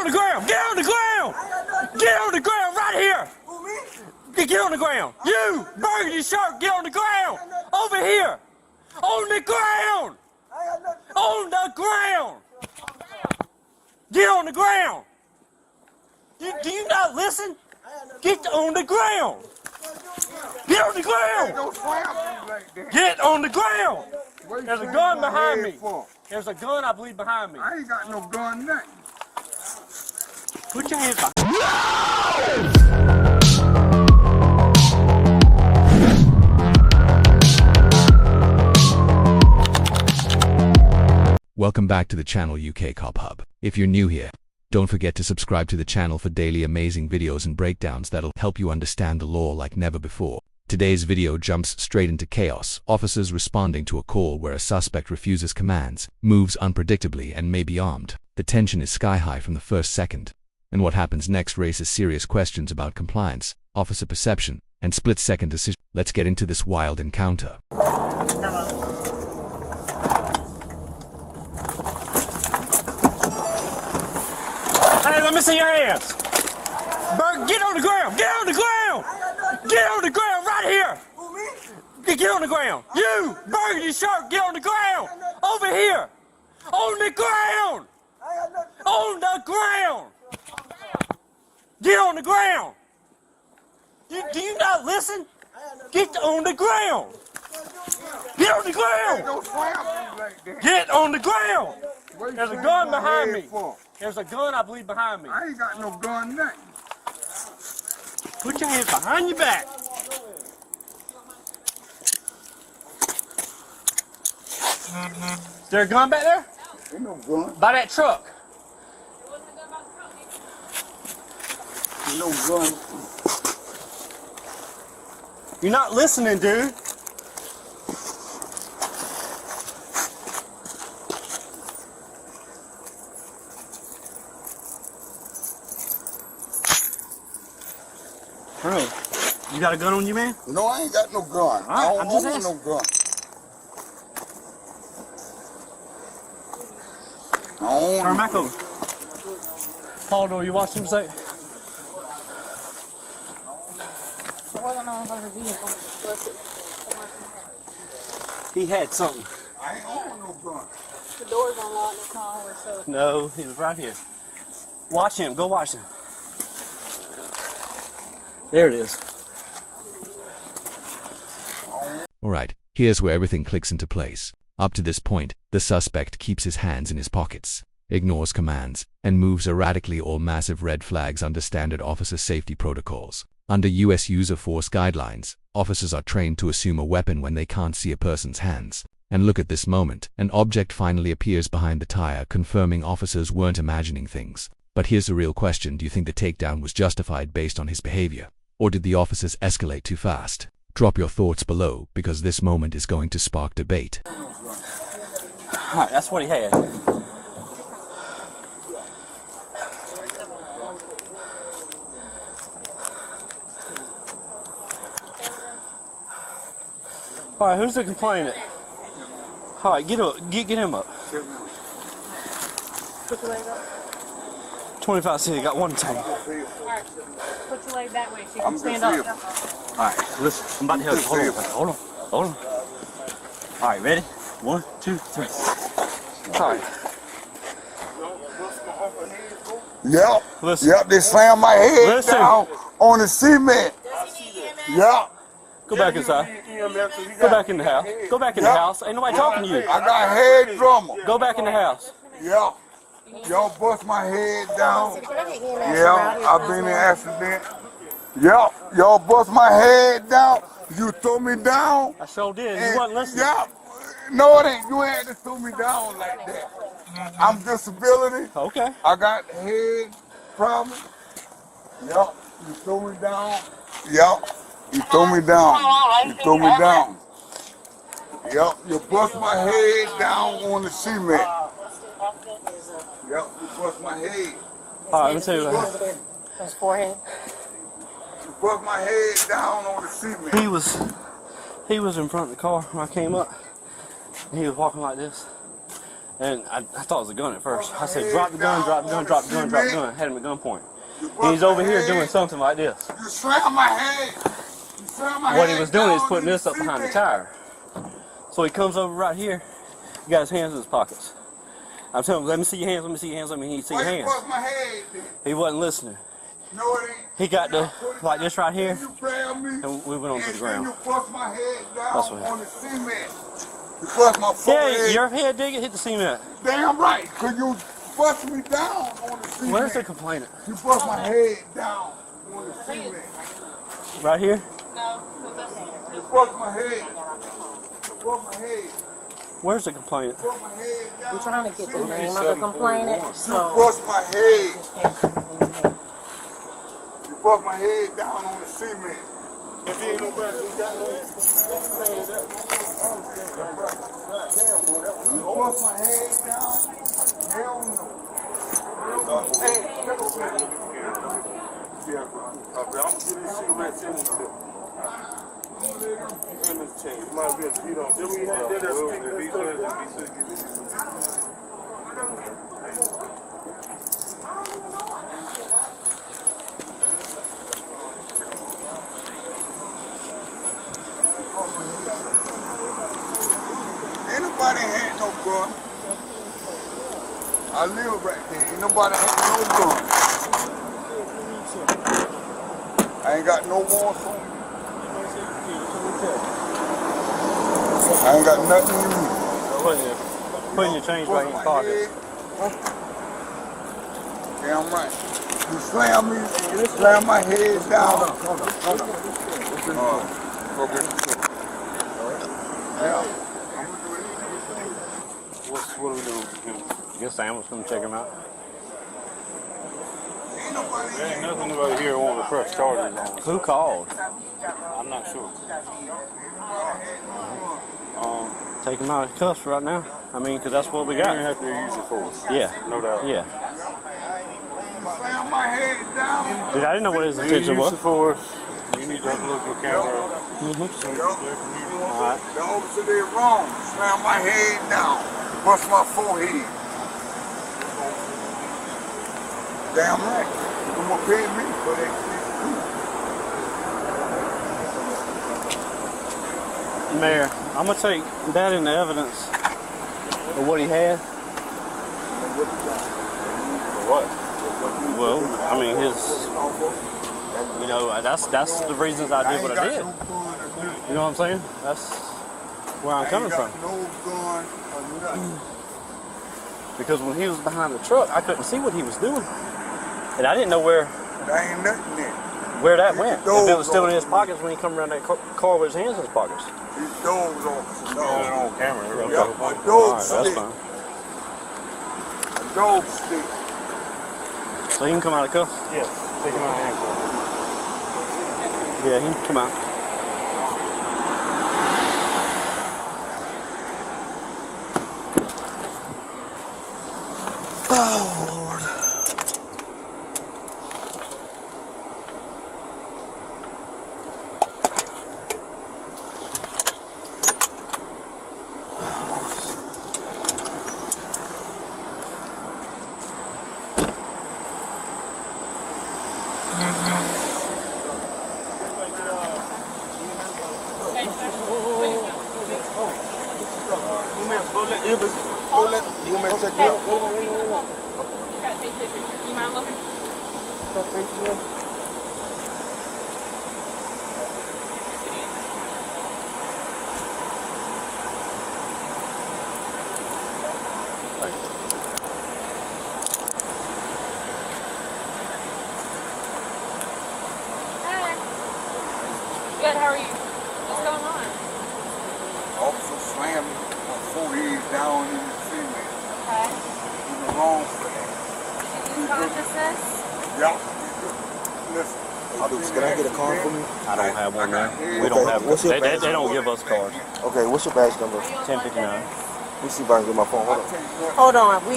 On the ground! Get on the ground! Get on the ground right here! Get on the ground! You! Burgundy shirt! Get on the ground! Over here! On the ground! On the ground! Get on the ground! Do you not listen? Get on the ground! Get on the ground! Get on the ground! There's a gun behind me. There's a gun, I believe, behind me. I ain't got no gun, nothing. Put your hands up. Welcome back to the channel UK Cop Hub. If you're new here, don't forget to subscribe to the channel for daily amazing videos and breakdowns that'll help you understand the law like never before. Today's video jumps straight into chaos. Officers responding to a call where a suspect refuses commands, moves unpredictably, and may be armed. The tension is sky high from the first second. And what happens next raises serious questions about compliance, officer perception, and split-second decision. Let's get into this wild encounter. Hey, let me see your hands. Get on the ground. Get on the ground. Get on the ground right here. Get on the ground. You, burgundy shirt, get on the ground. Over here. On the ground. On the ground. Get on the ground. Do you not listen? Get on the ground. Get on the ground. Get on the ground. There's a gun behind me. There's a gun, I believe, behind me. I ain't got no gun, nothing. Put your hands behind your back. Is there a gun back there? Ain't no gun. By that truck. Ain't no gun. You're not listening, dude. Bro, you got a gun on you, man? No, I ain't got no gun. Right, I I'm don't just own no gun. I don't Turn own back over. Paul, do you watch him say? He had something. I ain't own no gun. The door's unlocked, it's not always so. No, he was right here. Watch him. Go watch him. There it is. Alright, here's where everything clicks into place. Up to this point, the suspect keeps his hands in his pockets, ignores commands, and moves erratically, all massive red flags under standard officer safety protocols. Under US use of force guidelines, officers are trained to assume a weapon when they can't see a person's hands. And look at this moment, an object finally appears behind the tire, confirming officers weren't imagining things. But here's the real question: do you think the takedown was justified based on his behavior? Or did the officers escalate too fast? Drop your thoughts below, because this moment is going to spark debate. Alright, that's what he had. Alright, who's the complainant? Alright, get him up. Put your leg up. 25 cents, got one tank. Alright, put your leg that way so you can stand up. Alright, listen, I'm about to help you. Hold on. Hold on. Alright, ready? 1, 2, 3. Alright. Yep. Listen. Yep, they slammed my head down on the cement. Yep. Go back inside. Go back in the house. Go back in the house. Ain't nobody talking to you. I got head drummer. Go back in the house. Yep. Y'all bust my head down. Yeah, I've been in an accident. Yep. Y'all bust my head down. You threw me down. I sure did. You wasn't listening. Yep. No, it ain't. You ain't to throw me down like that. I'm disability. Okay. I got head problem. Yep. You threw me down. Yep. You threw me down. You threw me down. Yep. You bust my head down on the cement. Yep. You bust my head. All right, let me tell you what happened. His forehead. You bust my head down on the cement. He was in front of the car when I came up, and he was walking like this, And I thought it was a gun at first. I said, drop the gun, drop the gun, drop the gun, drop the gun. Had him at gunpoint. And he's over here doing something like this. You slam my head. You slam my head. What he was doing is putting this up behind the tire. So he comes over right here. He got his hands in his pockets. I'm telling him, let me see your hands, let me see your hands, let me see your hands. Why you bust my head then? He wasn't listening. No, it ain't. He got the, like this right here, You grab me. and we went onto the ground. You bust my head down That's what on the cement. You bust my forehead. Yeah, your head did hit the cement. Damn right, because you bust me down on the cement. Where's the complainant? You bust my head down on the cement. Right here? You bust my head. You bust my head. Where's the complainant? You bust my head down. We're trying to get the name of the complainant. You So bust my head. You bust my head down on the cement. If you ain't no better, you got no. You bust my head down. Hell no. Hey, yeah, I'm gonna get these cigarettes in the might be a speed on. Then we had Anybody had no gun. I live right there. Ain't nobody had no gun. I ain't got no warrants on me. I ain't got nothing in me. Putting your change back in your pocket. Damn right. You slam my head down. Hold on. Yeah. What are we doing? Guess Sam was going to check him out. There ain't nothing about here wanting to press charges on. Who called? I'm not sure. Take him out of cuffs right now. I mean, because that's what we You're got. gonna have to use your force. Yeah. No doubt. Yeah. Slam my head down. Dude, I didn't know what his You intention use was. the force. You need to look at camera. Alright. The officer did wrong. Slam my head down. Bust my forehead. Damn right. You gonna pay me for that Mayor, I'm going to take that into evidence of what he had. What? Well, I mean, you know, that's the reasons I did what I did. You know what I'm saying? That's where I'm coming from. No gun or nothing. Because when he was behind the truck, I couldn't see what he was doing. And I didn't know where There ain't nothing there. that went. If it was still in his pockets when he come around that car with his hands in his pockets. These dogs officer. Got it on camera. Yeah, a Alright, dog that's stick. fine. A dog stick. So he can come out of cuffs? Yes. Take him out of handcuffs. Yeah, he can come out. Oh, Lord. You may check it out. You mind looking? Hi. Good, how are you? What's going on? Officer slammed my forehead down in the cement. Okay. In the wrong for that. You consciousness? Yeah. Listen. Can I get a card from you? I don't have one now. We Okay, don't have what's your they badge don't give us cards. Okay, what's your badge number? 1059. Let me see if I can get my phone. Hold on. hold on, we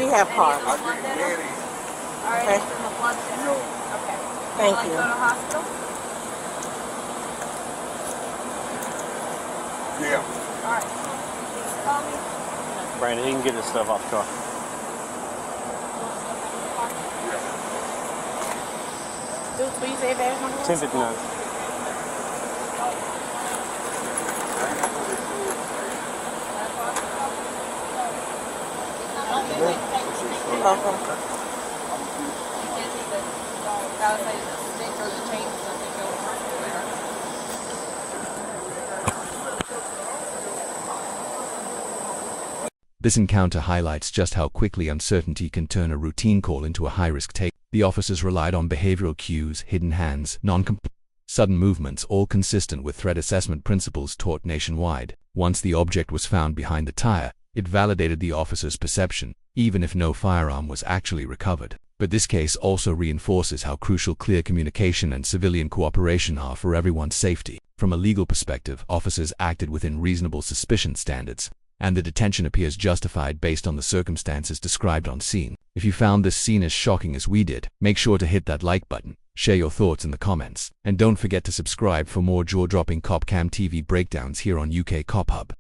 have cards. I get ready. All right, Okay. it's in the blood test. Okay. Thank Like you. go to hospital? Yeah. All right. Please call me. Brandon, he can get his stuff off the car. Dude, will you say badge number? 1059. Okay. This encounter highlights just how quickly uncertainty can turn a routine call into a high-risk take. The officers relied on behavioral cues, hidden hands, sudden movements, all consistent with threat assessment principles taught nationwide. Once the object was found behind the tire, it validated the officer's perception, even if no firearm was actually recovered. But this case also reinforces how crucial clear communication and civilian cooperation are for everyone's safety. From a legal perspective, officers acted within reasonable suspicion standards, and the detention appears justified based on the circumstances described on scene. If you found this scene as shocking as we did, make sure to hit that like button, share your thoughts in the comments, and don't forget to subscribe for more jaw-dropping CopCam TV breakdowns here on UK Cop Hub.